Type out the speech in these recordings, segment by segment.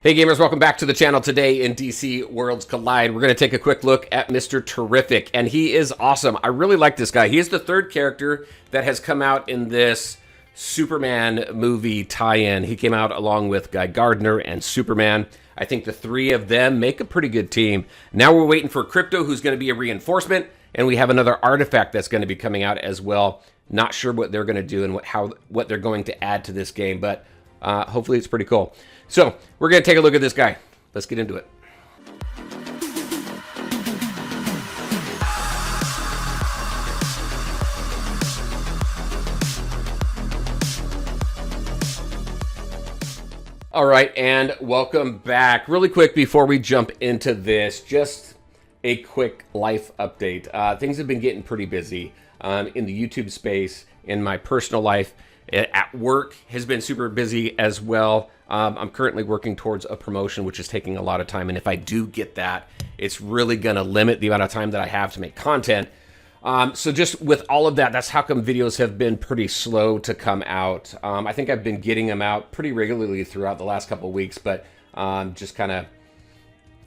Hey gamers, welcome back to the channel. Today in DC Worlds Collide, we're going to take a quick look at Mr. Terrific, and he is awesome. I really like this guy. He is the third character that has come out in this Superman movie tie-in. He came out along with Guy Gardner and Superman. I think the three of them make a pretty good team. Now we're waiting for Crypto, who's going to be a reinforcement, and we have another artifact that's going to be coming out as well. Not sure what they're going to do and what they're going to add to this game, but hopefully it's pretty cool. So we're going to take a look at this guy. Let's get into it. All right, and welcome back. Really quick before we jump into this, just a quick life update. Things have been getting pretty busy in the YouTube space, in my personal life. At work has been super busy as well. I'm currently working towards a promotion, which is taking a lot of time. And if I do get that, it's really going to limit the amount of time that I have to make content. So just with all of that, that's how come videos have been pretty slow to come out. I think I've been getting them out pretty regularly throughout the last couple of weeks, but just kind of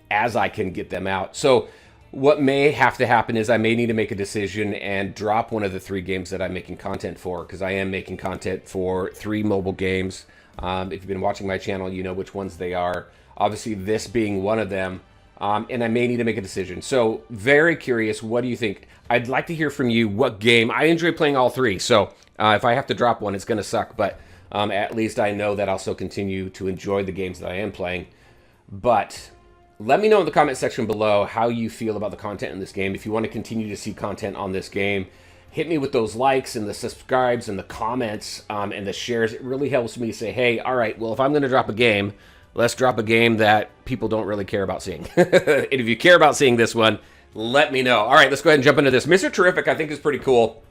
as I can get them out. So what may have to happen is I may need to make a decision and drop one of the three games that I'm making content for, because I am making content for 3 mobile games. If you've been watching my channel, you know which ones they are. Obviously, this being one of them, and I may need to make a decision. So very curious, what do you think? I'd like to hear from you. What game? I enjoy playing all 3, so if I have to drop one, it's going to suck, but at least I know that I'll still continue to enjoy the games that I am playing. But let me know in the comment section below how you feel about the content in this game. If you want to continue to see content on this game, hit me with those likes and the subscribes and the comments and the shares. It really helps me say, hey, all right, well, if I'm going to drop a game, let's drop a game that people don't really care about seeing. And if you care about seeing this one, let me know. All right, let's go ahead and jump into this. Mr. Terrific, I think, is pretty cool.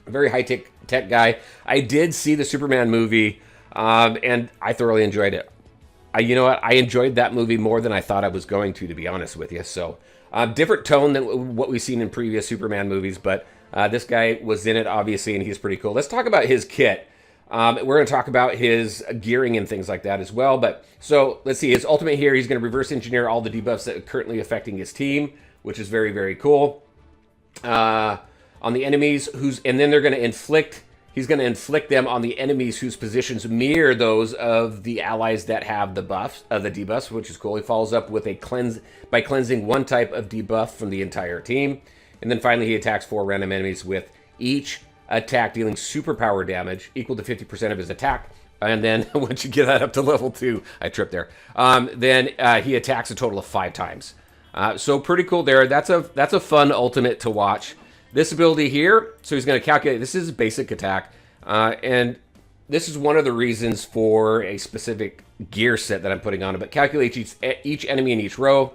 A very high-tech guy. I did see the Superman movie, and I thoroughly enjoyed it. You know what? I enjoyed that movie more than I thought I was going to be honest with you. So, different tone than what we've seen in previous Superman movies, but this guy was in it, obviously, and he's pretty cool. Let's talk about his kit. We're going to talk about his gearing and things like that as well. But so, let's see. His ultimate here, he's going to reverse engineer all the debuffs that are currently affecting his team, which is very, very cool. On the enemies, and then they're going to inflict... He's going to inflict them on the enemies whose positions mirror those of the allies that have the buffs, the debuffs, which is cool. He follows up with a by cleansing one type of debuff from the entire team. And then finally, he attacks 4 random enemies with each attack dealing superpower damage equal to 50% of his attack. And then once you get that up to level 2, I tripped there. Then he attacks a total of 5 times. So pretty cool there. That's a fun ultimate to watch. This ability here, so he's going to calculate, this is a basic attack, and this is one of the reasons for a specific gear set that I'm putting on it, but calculates each enemy in each row,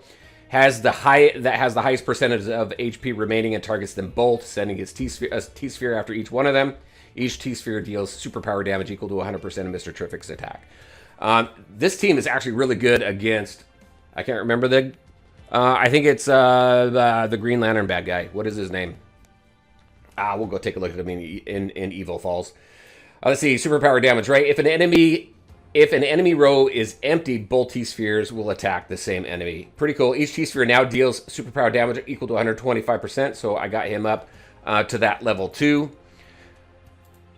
has the highest percentage of HP remaining and targets them both, sending his T-Sphere after each one of them. Each T-Sphere deals superpower damage equal to 100% of Mr. Terrific's attack. This team is actually really good against, I can't remember I think it's the Green Lantern bad guy. What is his name? We'll go take a look at him in Evil Falls. Let's see, superpower damage, right? If an enemy row is empty, both T-Spheres will attack the same enemy. Pretty cool. Each T-Sphere now deals superpower damage equal to 125%, so I got him up to that level 2.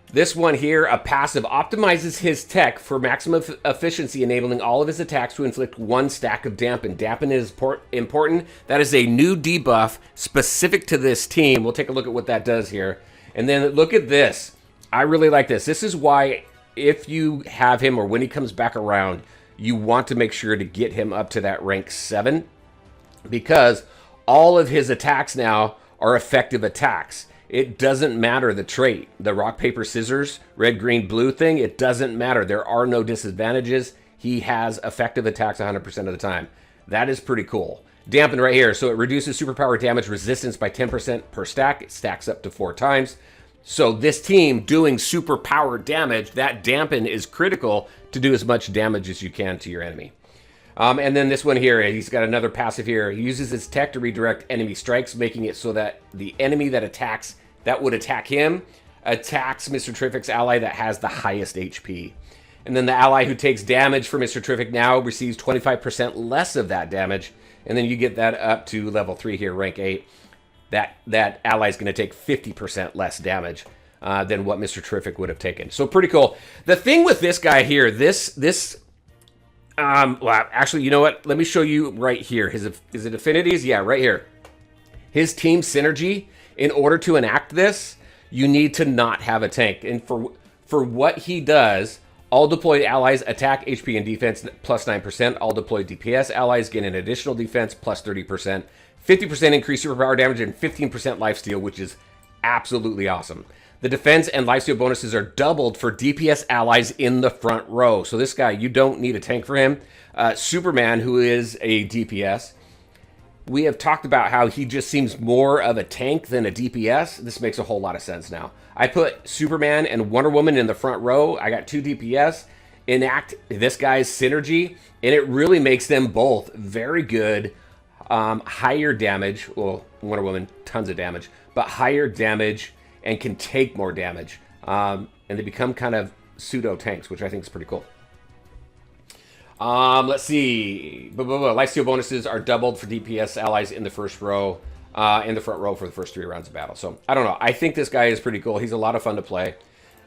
This one here, a passive, optimizes his tech for maximum efficiency, enabling all of his attacks to inflict 1 stack of Dampen. Dampen is important. That is a new debuff specific to this team. We'll take a look at what that does here. And then look at this. I really like this. This is why if you have him or when he comes back around, you want to make sure to get him up to that rank 7, because all of his attacks now are effective attacks. It doesn't matter the trait, the rock, paper, scissors, red, green, blue thing. It doesn't matter. There are no disadvantages. He has effective attacks 100% of the time. That is pretty cool. Dampen right here. So it reduces superpower damage resistance by 10% per stack. It stacks up to 4 times. So this team doing superpower damage, that dampen is critical to do as much damage as you can to your enemy. And then this one here, he's got another passive here. He uses his tech to redirect enemy strikes, making it so that the enemy that would attack him attacks Mr. Terrific's ally that has the highest HP. And then the ally who takes damage from Mr. Terrific now receives 25% less of that damage. And then you get that up to level 3 here, rank 8. That ally is going to take 50% less damage than what Mr. Terrific would have taken. So pretty cool. The thing with this guy here, well, actually, you know what? Let me show you right here. Is it affinities? Yeah, right here. His team synergy, in order to enact this, you need to not have a tank. And for what he does, all deployed allies attack, HP, and defense plus 9%. All deployed DPS allies gain an additional defense plus 30%. 50% increased superpower damage and 15% lifesteal, which is absolutely awesome. The defense and lifesteal bonuses are doubled for DPS allies in the front row. So this guy, you don't need a tank for him. Superman, who is a DPS, we have talked about how he just seems more of a tank than a DPS. This makes a whole lot of sense now. I put Superman and Wonder Woman in the front row. I got 2 DPS. Enact this guy's synergy, and it really makes them both very good. Higher damage. Well, Wonder Woman, tons of damage, but higher damage and can take more damage. And they become kind of pseudo tanks, which I think is pretty cool. Let's see. Lifesteal bonuses are doubled for DPS allies in the first row, in the front row for the first 3 rounds of battle. So I don't know. I think this guy is pretty cool. He's a lot of fun to play.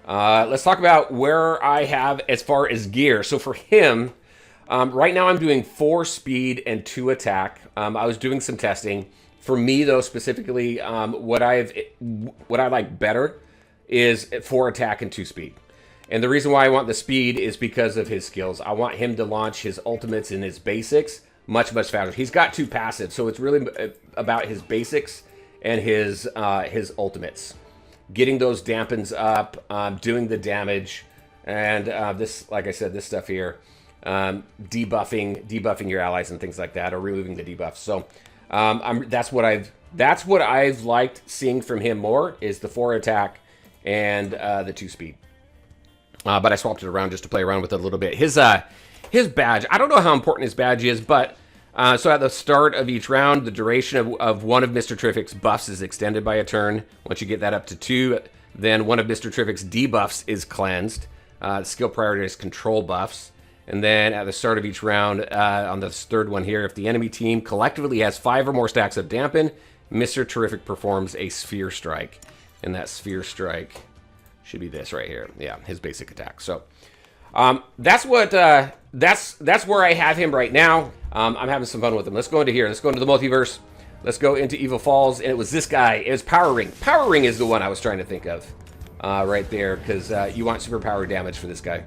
Let's talk about where I have as far as gear. So for him, right now I'm doing 4 speed and 2 attack. I was doing some testing. For me though, specifically, what I like better is 4 attack and 2 speed. And the reason why I want the speed is because of his skills. I want him to launch his ultimates and his basics much faster. He's got 2 passives, so it's really about his basics and his ultimates. Getting those dampens up, doing the damage, and this, like I said, this stuff here, debuffing your allies and things like that, or removing the debuffs. So that's what I've liked seeing from him more, is the 4 attack and the 2 speed. But I swapped it around just to play around with it a little bit. His badge, I don't know how important his badge is, but so at the start of each round, the duration of one of Mr. Terrific's buffs is extended by a turn. Once you get that up to 2, then one of Mr. Terrific's debuffs is cleansed. Skill priority is control buffs. And then at the start of each round, on this third one here, if the enemy team collectively has 5 or more stacks of dampen, Mr. Terrific performs a sphere strike. And that sphere strike should be this right here. Yeah, his basic attack. So that's what that's where I have him right now. I'm having some fun with him. Let's go into here. Let's go into the multiverse. Let's go into Evil Falls. And it was this guy. It was Power Ring. Power Ring is the one I was trying to think of right there, because you want superpower damage for this guy.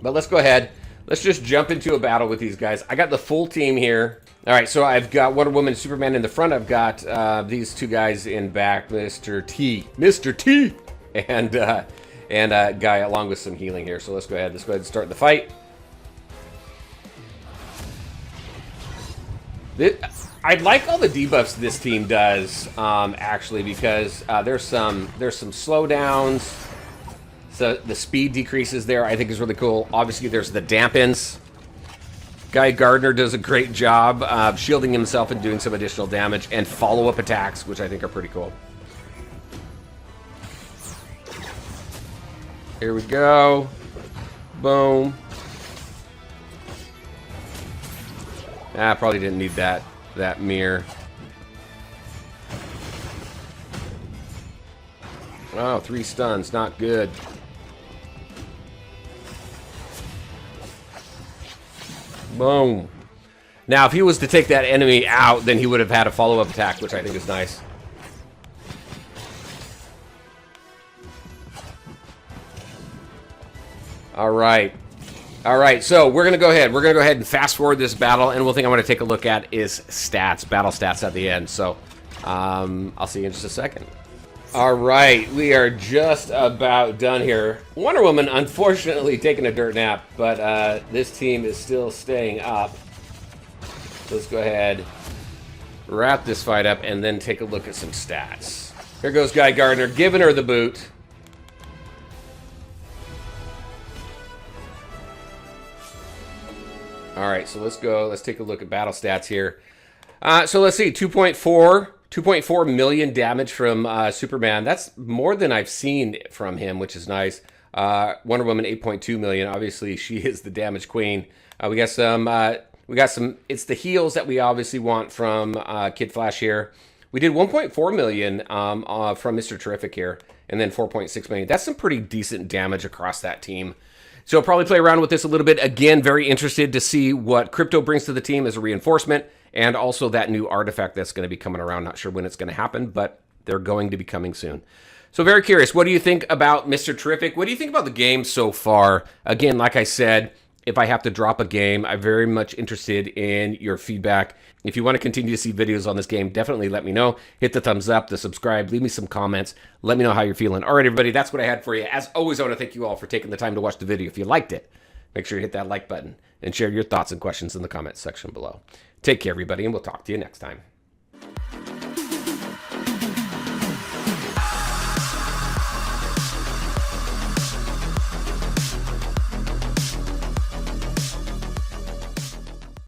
But let's go ahead. Let's just jump into a battle with these guys. I got the full team here. All right, so I've got Wonder Woman and Superman in the front. I've got these 2 guys in back, Mr. T, and a guy along with some healing here. So let's go ahead and start the fight. I like all the debuffs this team does, actually, because there's some slowdowns. So the speed decreases there, I think, is really cool. Obviously, there's the dampens. Guy Gardner does a great job shielding himself and doing some additional damage, and follow-up attacks, which I think are pretty cool. Here we go. Boom. Probably didn't need that mirror. Oh, 3 stuns, not good. Boom. Now, if he was to take that enemy out, then he would have had a follow-up attack, which I think is nice. All right. All right, so we're going to go ahead. We're going to go ahead and fast forward this battle, and one thing I want to take a look at is stats, battle stats at the end. So I'll see you in just a second. All right, we are just about done here. Wonder Woman, unfortunately, taking a dirt nap, but this team is still staying up. Let's go ahead, wrap this fight up, and then take a look at some stats. Here goes Guy Gardner, giving her the boot. All right, so let's go. Let's take a look at battle stats here. So let's see, 2.4 million damage from Superman. That's more than I've seen from him, which is nice. Wonder Woman 8.2 million. Obviously, she is the damage queen. We got some. It's the heals that we obviously want from Kid Flash here. We did 1.4 million from Mr. Terrific here, and then 4.6 million. That's some pretty decent damage across that team. So I'll probably play around with this a little bit. Again, very interested to see what Crypto brings to the team as a reinforcement, and also that new artifact that's going to be coming around. Not sure when it's going to happen, but they're going to be coming soon. So very curious. What do you think about Mr. Terrific? What do you think about the game so far? Again, like I said, if I have to drop a game, I'm very much interested in your feedback. If you want to continue to see videos on this game, definitely let me know. Hit the thumbs up, the subscribe, leave me some comments. Let me know how you're feeling. All right, everybody, that's what I had for you. As always, I want to thank you all for taking the time to watch the video. If you liked it, make sure you hit that like button and share your thoughts and questions in the comments section below. Take care, everybody, and we'll talk to you next time.